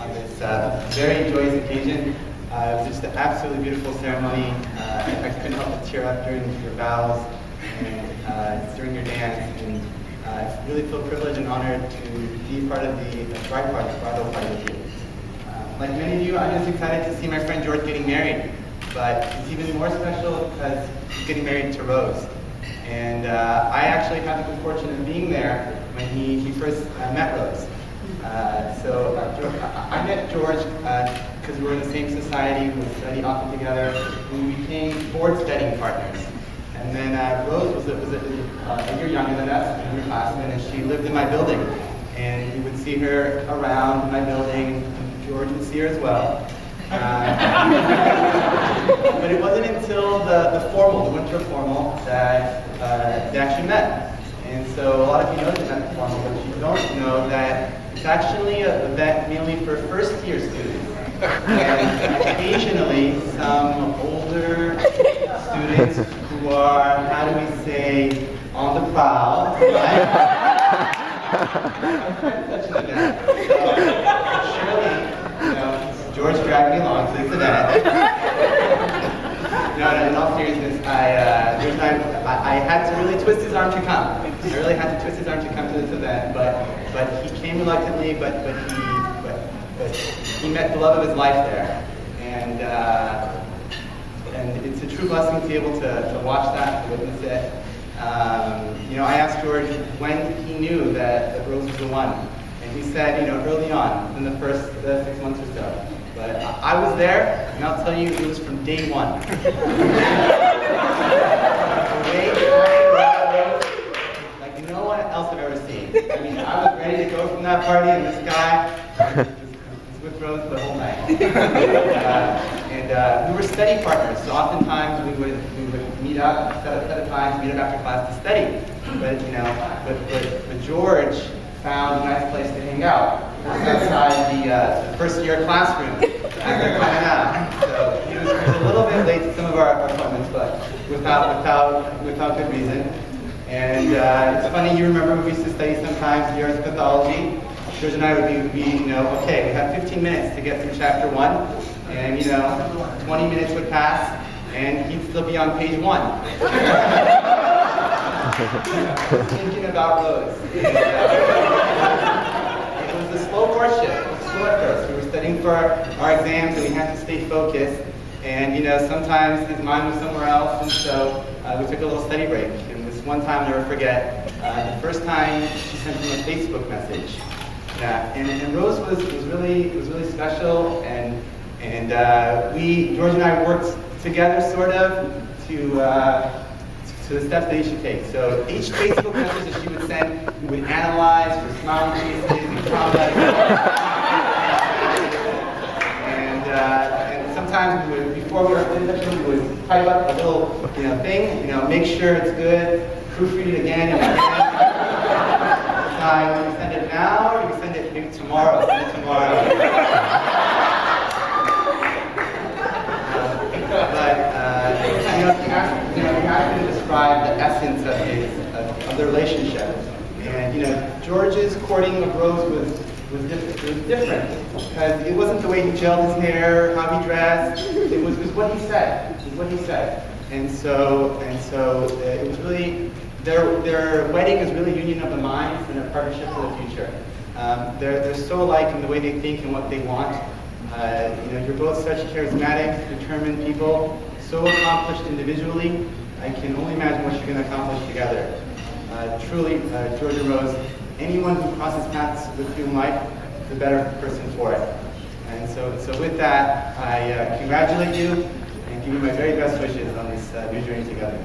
on this very joyous occasion. It was just an absolutely beautiful ceremony. I couldn't help but tear up during your vows and during your dance. And I really feel privileged and honored to be part of the bridal party with you. Like many of you, I'm just excited to see my friend George getting married. But it's even more special because he's getting married to Rose. And I actually had the good fortune of being there when he first met Rose. So I met George because we were in the same society, we studied often together, we became board studying partners. And then Rose was a year younger than us, an underclassman, and she lived in my building. And you would see her around my building, and George would see her as well. But it wasn't until the winter formal, that they actually met. And so a lot of you know they met the formal, but you don't know that it's actually an event mainly for first-year students. And occasionally, some older students who are, how do we say, on the prowl, right? Such an event. So, surely, George dragged me along to this event. No, in all seriousness, I had to really twist his arm to come. I really had to twist his arm to come to this event, but he came reluctantly, but he met the love of his life there. And it's a true blessing to be able to watch that, to witness it. I asked George when he knew that Rose was the one. And he said, early on, in the first 6 months or so. But I was there, and I'll tell you, it was from day one. Like no one else I've ever seen. I mean, I was ready to go from that party, and this guy was with Rose the whole night. And we were study partners, so oftentimes we would meet up, set up times, meet up after class to study. But George found a nice place to hang out. Outside the first-year classroom as they're coming out. So he was a little bit late to some of our appointments, but without good reason. And it's funny, you remember we used to study sometimes years of pathology. George and I would be okay, we have 15 minutes to get through chapter 1, and 20 minutes would pass, and he'd still be on page 1. Thinking about Rose. It was a slow courtship. It was slow at first. We were studying for our exams, and we had to stay focused. And sometimes his mind was somewhere else, and so we took a little study break. And this one time, I'll never forget, the first time she sent me a Facebook message. And Rose was really special, and George and I worked together sort of to the steps that he should take. So each Facebook message that she would send, we would analyze for smiling faces and traumatic. And sometimes before we were finished, we would type up a little thing, make sure it's good, proofread it again and again. Do we send it now, or do we send it maybe tomorrow? Send it tomorrow. He asked me to describe the essence of the relationship. And George's courting of Rose was different because it wasn't the way he gelled his hair, how he dressed. It was what he said. It was what he said. And so it was really their wedding is really a union of the minds and a partnership for the future. They're so alike in the way they think and what they want. You're both such charismatic, determined people, so accomplished individually. I can only imagine what you're going to accomplish together. Truly, George and Rose, anyone who crosses paths with you in life is a better person for it. And so with that, I congratulate you and give you my very best wishes on this new journey together.